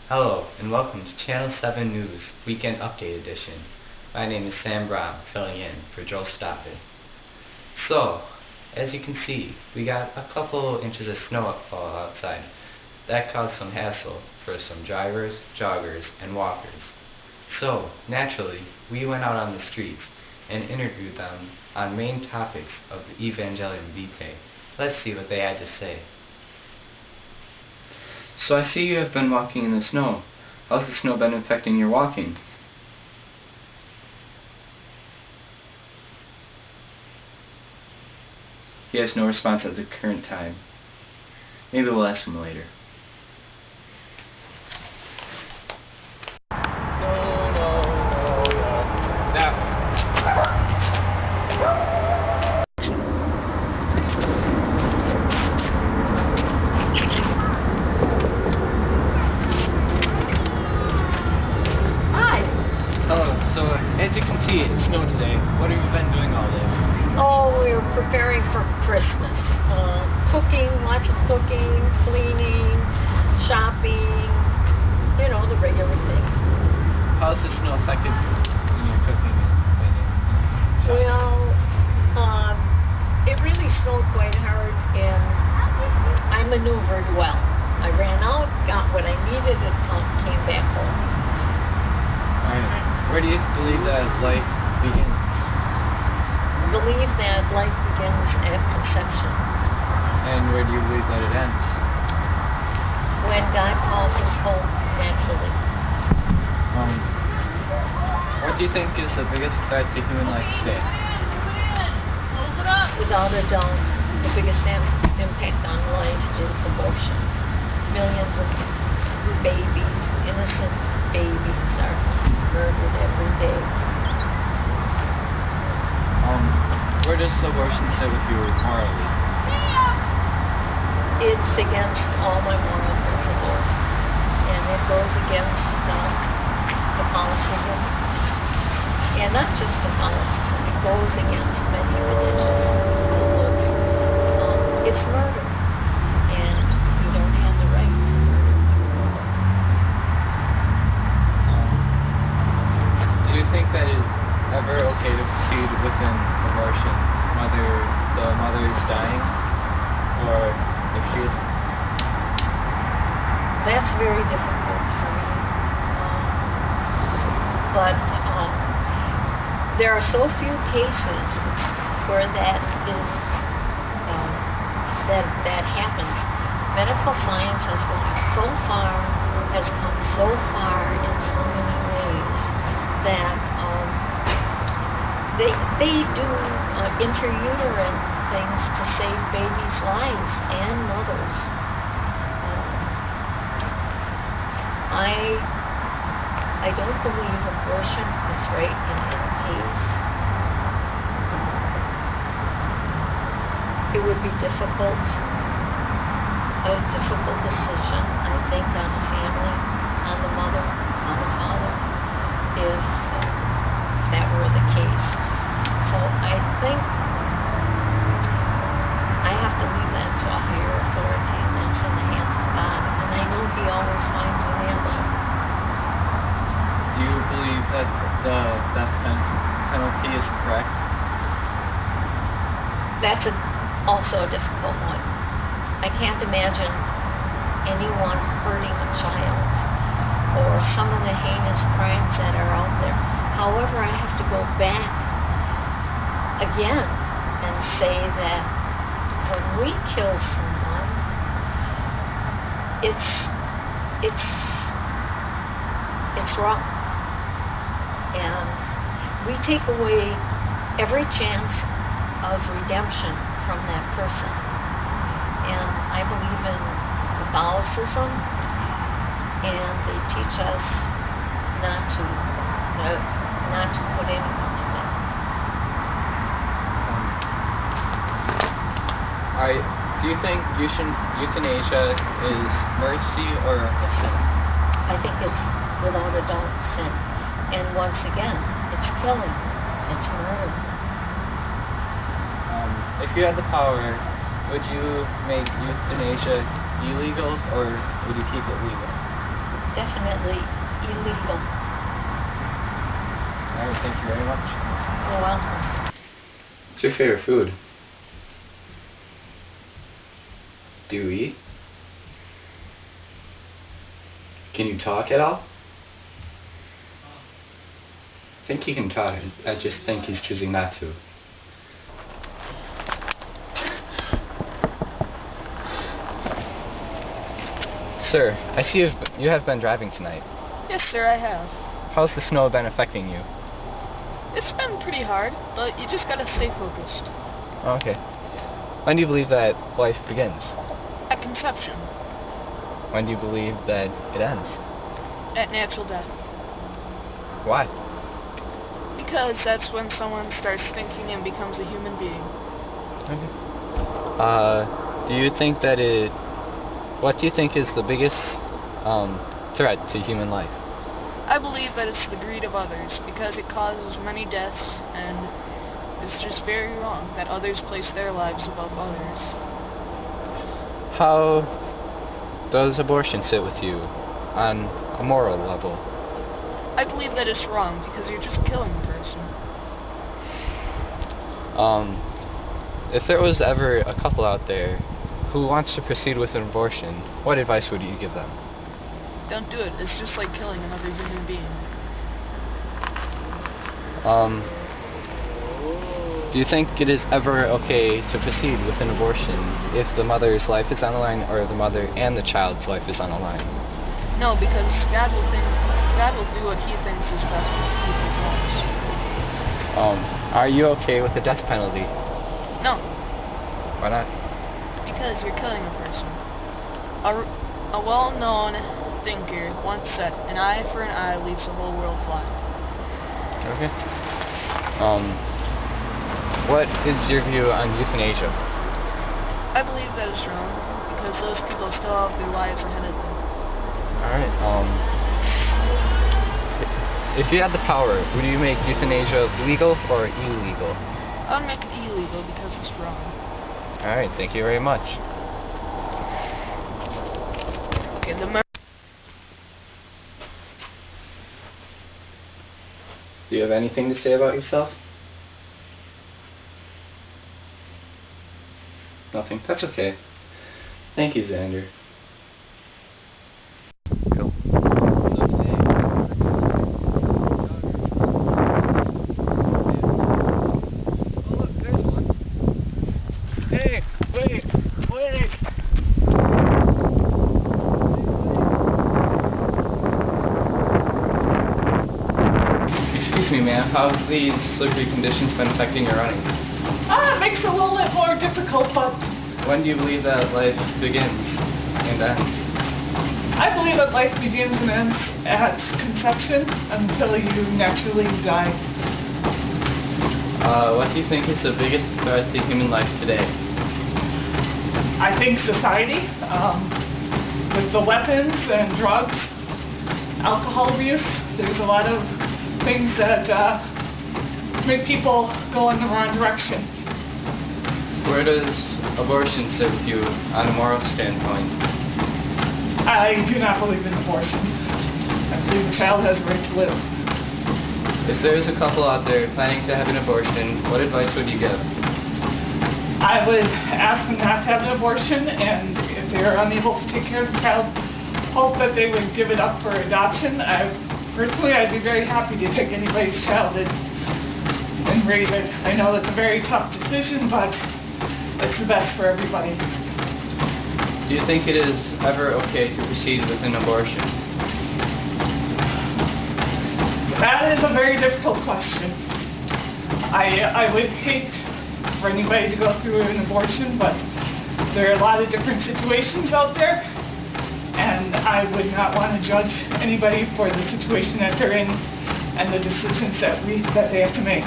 Hello, and welcome to Channel 7 News Weekend Update Edition. My name is Sam Brown, filling in for Joe Stoppett. So, as you can see, we got a couple inches of snow outside. That caused some hassle for some drivers, joggers, and walkers. So, naturally, we went out on the streets and interviewed them on main topics of the Evangelium Vitae. Let's see what they had to say. So I see you have been walking in the snow. How's the snow been affecting your walking? He has no response at the current time. Maybe we'll ask him later. So, as you can see, it snowed today. What have you been doing all day? Oh, we're preparing for Christmas. Cooking, lots of cooking, cleaning, shopping, you know, the regular things. How's the snow affected when you're cooking and cleaning? Well, it really snowed quite hard, and I maneuvered well. I ran out, got what I needed, and came back home. Alright. Where do you believe that life begins? I believe that life begins at conception. And where do you believe that it ends? When God calls us home, naturally. What do you think is the biggest threat to human life today? Without a doubt, the biggest impact on life is abortion. Millions of babies, innocent babies, are murdered every day. Where does abortion sit with you morally? It's against all my moral principles, and it goes against Catholicism, and not just Catholicism, it goes against many religious outlooks. It's murder, and you don't have the right to murder. Do you think that it's ever okay to proceed with an abortion, whether the mother is dying or if she is? That's very difficult for me. But there are so few cases where that is that happens. Medical science has come so far in so many ways that they do intrauterine things to save babies' lives and mothers. I don't believe abortion is right in any case. It would be a difficult decision, I think, on the family, on the mother, on the father, if that were the case. So I think I have to leave that to a higher authority, and that's in the hands of God. And I know He always finds an answer. Do you believe that the death penalty is correct? That's also a difficult one. I can't imagine anyone hurting a child or some of the heinous crimes that are out there. However, I have to go back again and say that when we kill someone, it's wrong. And we take away every chance of redemption from that person. And I believe in Catholicism, and they teach us not to put anyone to death. Do you think euthanasia is mercy or a sin? I think it's without a doubt sin. And once again, it's killing. It's murder. If you had the power, would you make euthanasia illegal or would you keep it legal? definitely illegal. All right, thank you very much. You're welcome. What's your favorite food? Do you eat? Can you talk at all? I think he can talk. I just think he's choosing not to. Sir, I see you have been driving tonight. Yes, sir, I have. How's the snow been affecting you? It's been pretty hard, but you just gotta stay focused. Okay. When do you believe that life begins? At conception. When do you believe that it ends? At natural death. Why? Because that's when someone starts thinking and becomes a human being. Okay. Do you think that what do you think is the biggest threat to human life? I believe that it's the greed of others, because it causes many deaths, and it's just very wrong that others place their lives above others. How does abortion sit with you on a moral level? I believe that it's wrong, because you're just killing a person. If there was ever a couple out there who wants to proceed with an abortion, what advice would you give them? Don't do it. It's just like killing another human being. Do you think it is ever okay to proceed with an abortion if the mother's life is on the line, or the mother and the child's life is on the line? No, because God will do what He thinks is best for people's lives. Are you okay with the death penalty? No, Why not? because you're killing a person. A well-known thinker once said, "An eye for an eye leaves the whole world blind." Okay. What is your view on euthanasia? I believe that is wrong, because those people still have their lives ahead of them. Alright, if you had the power, would you make euthanasia legal or illegal? I would make it illegal because it's wrong. Alright, thank you very much. Okay, Do you have anything to say about yourself? Nothing. That's okay. Thank you, Xander. Cool. So today, oh look, there's one. Hey, wait. Excuse me, ma'am. How have these slippery conditions been affecting your running? It makes it a little bit more difficult, but When do you believe that life begins and ends? I believe that life begins and ends at conception until you naturally die. What do you think is the biggest threat to human life today? I think society, with the weapons and drugs, alcohol abuse, there's a lot of things that make people go in the wrong direction. Where does abortion sit with you on a moral standpoint? I do not believe in abortion. I believe a child has a right to live. If there's a couple out there planning to have an abortion, what advice would you give? I would ask them not to have an abortion, and if they are unable to take care of the child, hope that they would give it up for adoption. Personally, I'd be very happy to take anybody's child and raise it. I know that's a very tough decision, but it's the best for everybody. Do you think it is ever okay to proceed with an abortion? That is a very difficult question. I would hate for anybody to go through an abortion, but there are a lot of different situations out there, and I would not want to judge anybody for the situation that they're in and the decisions that they have to make.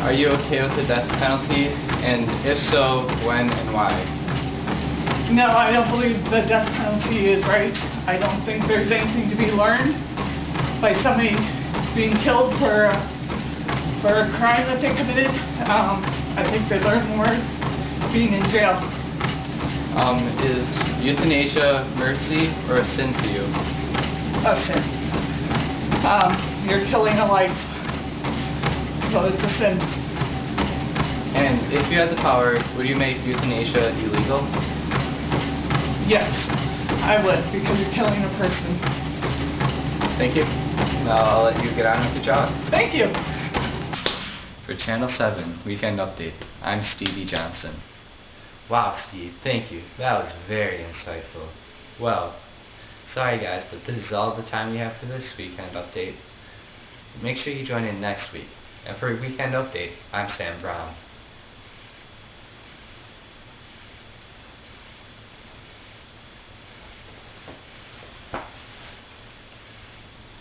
Are you okay with the death penalty? And if so, when and why? No, I don't believe the death penalty is right. I don't think there's anything to be learned by somebody being killed for a crime that they committed. I think they learn more being in jail. Is euthanasia mercy or a sin to you? Okay. You're killing a life, so it's a sin. And if you had the power, would you make euthanasia illegal? Yes, I would, because you're killing a person. Thank you. Now I'll let you get on with the job. Thank you. For Channel 7 Weekend Update, I'm Stevie Johnson. Wow, Steve, thank you. That was very insightful. Well, sorry guys, but this is all the time we have for this Weekend Update. Make sure you join in next week. And for Weekend Update, I'm Sam Brown.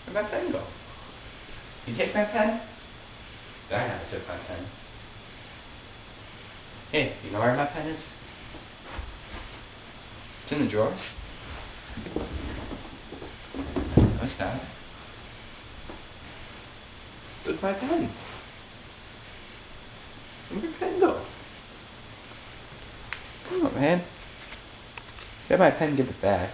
Where'd my pen go? You take my pen? Darn, I took my pen. Hey, you know where my pen is? It's in the drawers. No, it's not. Took my pen. Where'd my pen go? Come on, man. Get my pen, give it back.